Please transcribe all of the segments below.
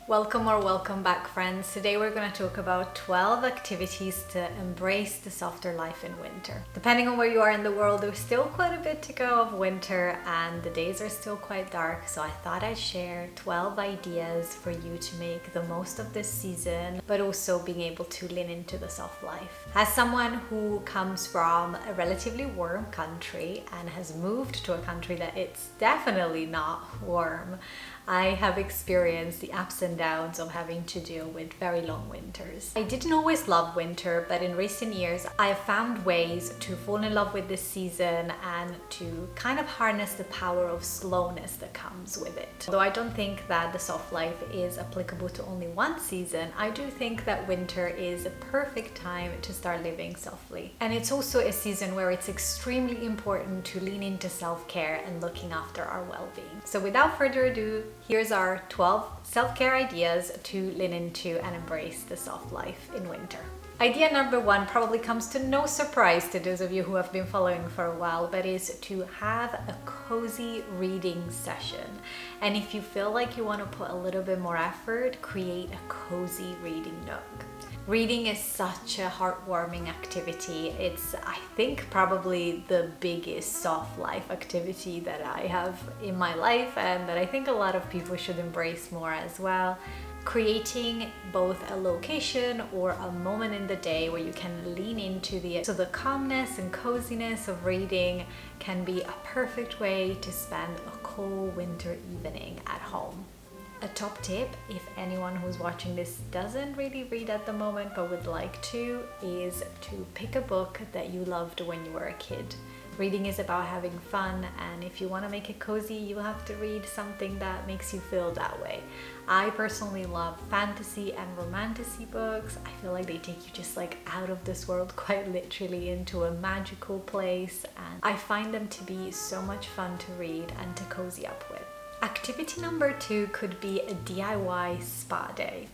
Welcome or welcome back, friends. Today we're going to talk about 12 activities to embrace the softer life in winter. Depending on where you are in the world, there's still quite a bit to go of winter and the days are still quite dark, so I thought I'd share 12 ideas for you to make the most of this season, but also being able to lean into the soft life. As someone who comes from a relatively warm country and has moved to a country that it's definitely not warm, I have experienced the ups and downs of having to deal with very long winters. I didn't always love winter, but in recent years I have found ways to fall in love with this season and to kind of harness the power of slowness that comes with it. Although I don't think that the soft life is applicable to only one season, I do think that winter is a perfect time to start living softly. And it's also a season where it's extremely important to lean into self-care and looking after our well-being. So without further ado, here's our 12 self-care ideas to lean into and embrace the soft life in winter. Idea number one probably comes to no surprise to those of you who have been following for a while, but is to have a cozy reading session. And if you feel like you want to put a little bit more effort, create a cozy reading nook. Reading is such a heartwarming activity. It's, I think, probably the biggest soft life activity that I have in my life and that I think a lot of people should embrace more as well. Creating both a location or a moment in the day where you can lean into the calmness and coziness of reading can be a perfect way to spend a cool winter evening at home. A top tip, if anyone who's watching this doesn't really read at the moment but would like to, is to pick a book that you loved when you were a kid. Reading is about having fun, and if you want to make it cozy, you'll have to read something that makes you feel that way. I personally love fantasy and romantasy books. I feel like they take you just like out of this world, quite literally into a magical place, and I find them to be so much fun to read and to cozy up with. Activity number 2 could be a DIY spa day.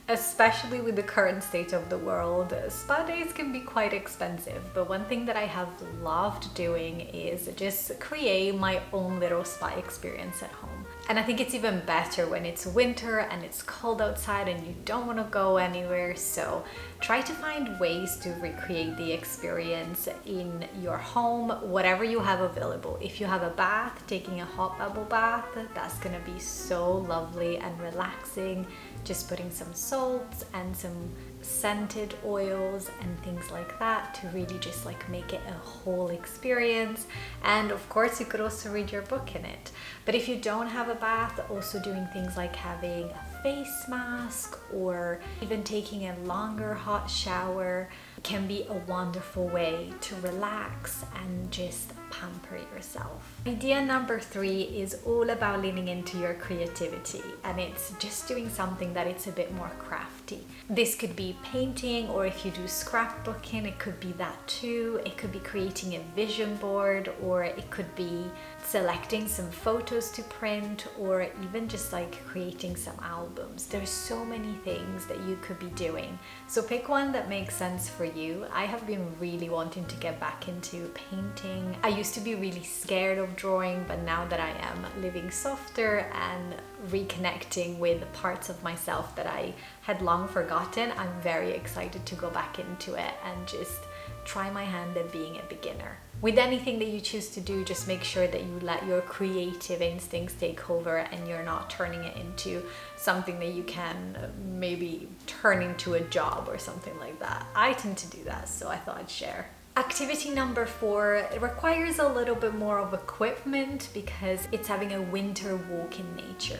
Especially with the current state of the world, spa days can be quite expensive, but one thing that I have loved doing is just create my own little spa experience at home. And I think it's even better when it's winter and it's cold outside and you don't want to go anywhere, so try to find ways to recreate the experience in your home, whatever you have available. If you have a bath, taking a hot bubble bath, that's gonna be so lovely and relaxing. Just putting some salts and some scented oils and things like that to really just like make it a whole experience. And of course you could also read your book in it. But if you don't have a bath, also doing things like having a face mask or even taking a longer hot shower can be a wonderful way to relax and just pamper yourself. Idea number 3 is all about leaning into your creativity, and it's just doing something that it's a bit more crafty. This could be painting, or if you do scrapbooking, it could be that too. It could be creating a vision board, or it could be selecting some photos to print, or even just like creating some albums. There's so many things that you could be doing. So pick one that makes sense for you. I have been really wanting to get back into painting. I used to be really scared of drawing, but now that I am living softer and reconnecting with parts of myself that I had long forgotten, I'm very excited to go back into it and just try my hand at being a beginner. With anything that you choose to do, just make sure that you let your creative instincts take over and you're not turning it into something that you can maybe turn into a job or something like that. I tend to do that, so I thought I'd share. Activity number 4 requires a little bit more of equipment because it's having a winter walk in nature.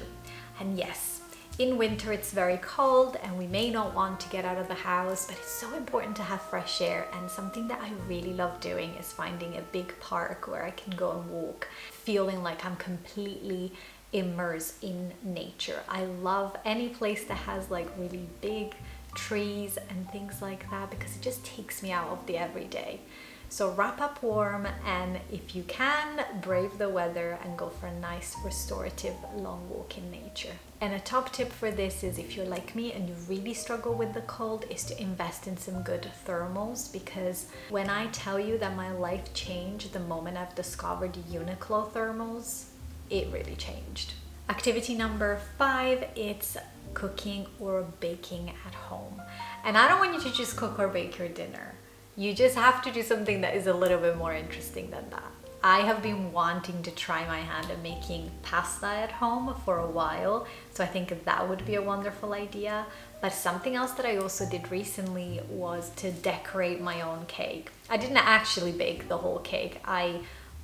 And yes, in winter it's very cold and we may not want to get out of the house, but it's so important to have fresh air, and something that I really love doing is finding a big park where I can go and walk, feeling like I'm completely immersed in nature. I love any place that has like really big trees and things like that because it just takes me out of the everyday. So wrap up warm, and if you can, brave the weather and go for a nice restorative long walk in nature. And a top tip for this is, if you're like me and you really struggle with the cold, is to invest in some good thermals, because when I tell you that my life changed the moment I've discovered Uniqlo thermals, it really changed. Activity number 5, it's cooking or baking at home. And I don't want you to just cook or bake your dinner. You just have to do something that is a little bit more interesting than that. I have been wanting to try my hand at making pasta at home for a while, so I think that would be a wonderful idea. But something else that I also did recently was to decorate my own cake. I didn't actually bake the whole cake. I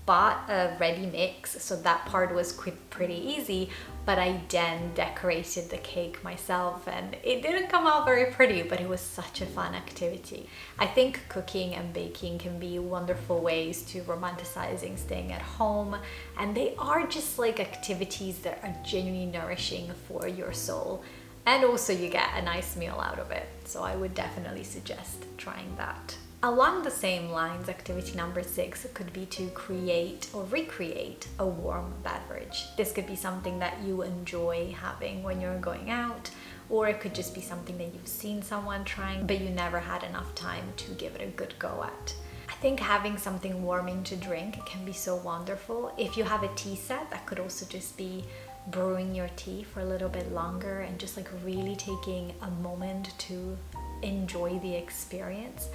bought a ready mix, so that part was pretty easy, but I then decorated the cake myself, and it didn't come out very pretty, but it was such a fun activity. I think cooking and baking can be wonderful ways to romanticizing staying at home, and they are just like activities that are genuinely nourishing for your soul, and also you get a nice meal out of it. So I would definitely suggest trying that. Along the same lines, activity number 6 could be to create or recreate a warm beverage. This could be something that you enjoy having when you're going out, or it could just be something that you've seen someone trying but you never had enough time to give it a good go at. I think having something warming to drink can be so wonderful. If you have a tea set, that could also just be brewing your tea for a little bit longer and just like really taking a moment to enjoy the experience.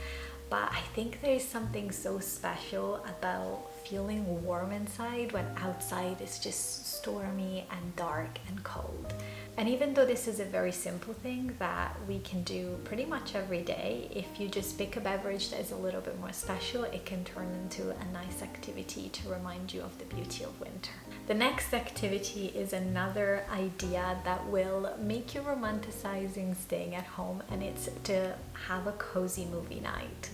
But I think there's something so special about feeling warm inside when outside is just stormy and dark and cold. And even though this is a very simple thing that we can do pretty much every day, if you just pick a beverage that is a little bit more special, it can turn into a nice activity to remind you of the beauty of winter. The next activity is another idea that will make you romanticizing staying at home, and it's to have a cozy movie night.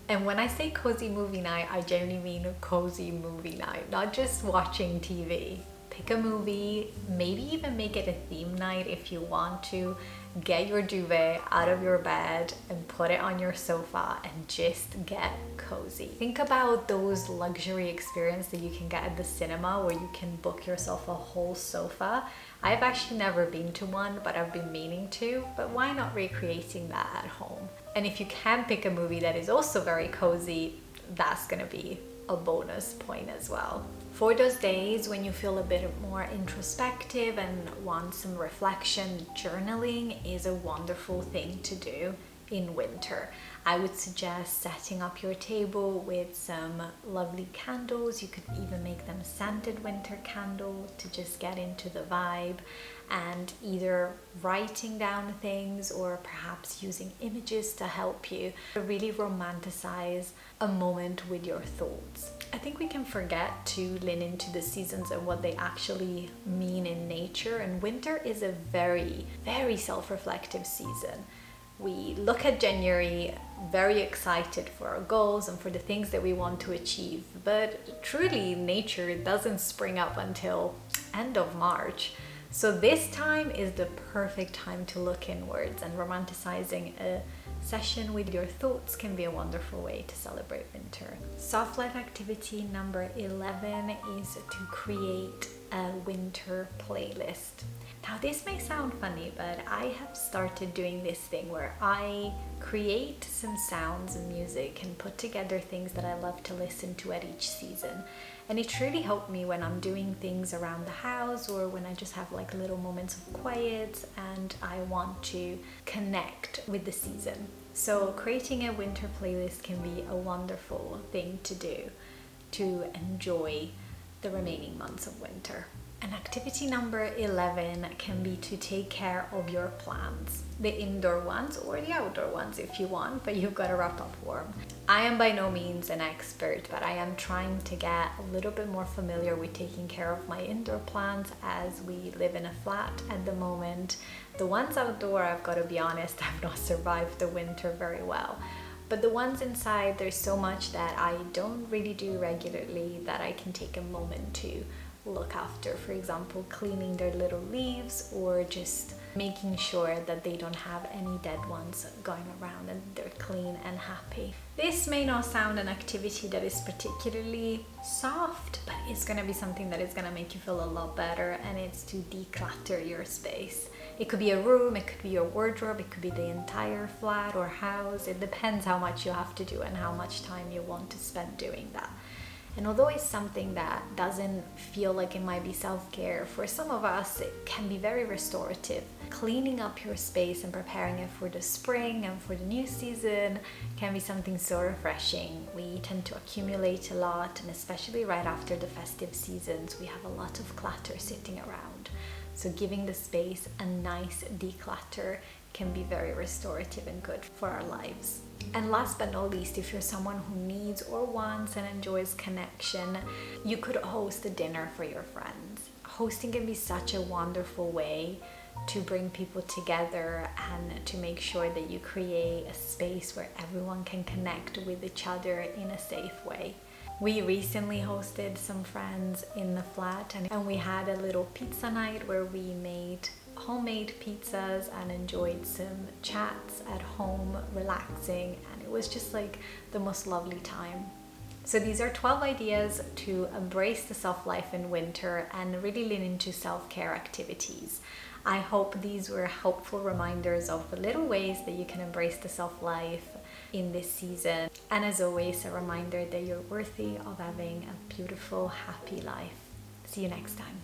And when I say cozy movie night, I genuinely mean a cozy movie night, not just watching TV. Pick a movie, maybe even make it a theme night if you want to. Get your duvet out of your bed and put it on your sofa and just get cozy. Think about those luxury experiences that you can get at the cinema where you can book yourself a whole sofa. I've actually never been to one, but I've been meaning to, but why not recreating that at home? And if you can pick a movie that is also very cozy, that's gonna be a bonus point as well. For those days when you feel a bit more introspective and want some reflection, journaling is a wonderful thing to do in winter. I would suggest setting up your table with some lovely candles. You could even make them scented winter candles to just get into the vibe, and either writing down things or perhaps using images to help you really romanticize a moment with your thoughts. I think we can forget to lean into the seasons and what they actually mean in nature, and winter is a very, very self-reflective season. We look at January very excited for our goals and for the things that we want to achieve, but truly nature doesn't spring up until end of March. So this time is the perfect time to look inwards, and romanticizing a session with your thoughts can be a wonderful way to celebrate winter. Soft life activity number 11 is to create a winter playlist. Now this may sound funny, but I have started doing this thing where I create some sounds and music and put together things that I love to listen to at each season. And it truly helped me when I'm doing things around the house or when I just have like little moments of quiet and I want to connect with the season. So creating a winter playlist can be a wonderful thing to do to enjoy the remaining months of winter. And activity number 11 can be to take care of your plants, the indoor ones or the outdoor ones if you want, but you've got to wrap up warm. I am by no means an expert, but I am trying to get a little bit more familiar with taking care of my indoor plants as we live in a flat at the moment. The ones outdoor, I've got to be honest, have not survived the winter very well. But the ones inside, there's so much that I don't really do regularly that I can take a moment to look after. For example, cleaning their little leaves or just making sure that they don't have any dead ones going around and they're clean and happy. This may not sound an activity that is particularly soft, but it's going to be something that is going to make you feel a lot better, and it's to declutter your space. It could be a room, it could be your wardrobe, it could be the entire flat or house. It depends how much you have to do and how much time you want to spend doing that. And although it's something that doesn't feel like it might be self-care, for some of us it can be very restorative. Cleaning up your space and preparing it for the spring and for the new season can be something so refreshing. We tend to accumulate a lot, and especially right after the festive seasons, we have a lot of clutter sitting around. So giving the space a nice declutter can be very restorative and good for our lives. And last but not least, if you're someone who needs or wants and enjoys connection, you could host a dinner for your friends. Hosting can be such a wonderful way to bring people together and to make sure that you create a space where everyone can connect with each other in a safe way. We recently hosted some friends in the flat, and we had a little pizza night where we made homemade pizzas and enjoyed some chats at home, relaxing, and it was just like the most lovely time. So these are 12 ideas to embrace the soft life in winter and really lean into self-care activities. I hope these were helpful reminders of the little ways that you can embrace the soft life in this season. And as always, a reminder that you're worthy of having a beautiful, happy life. See you next time.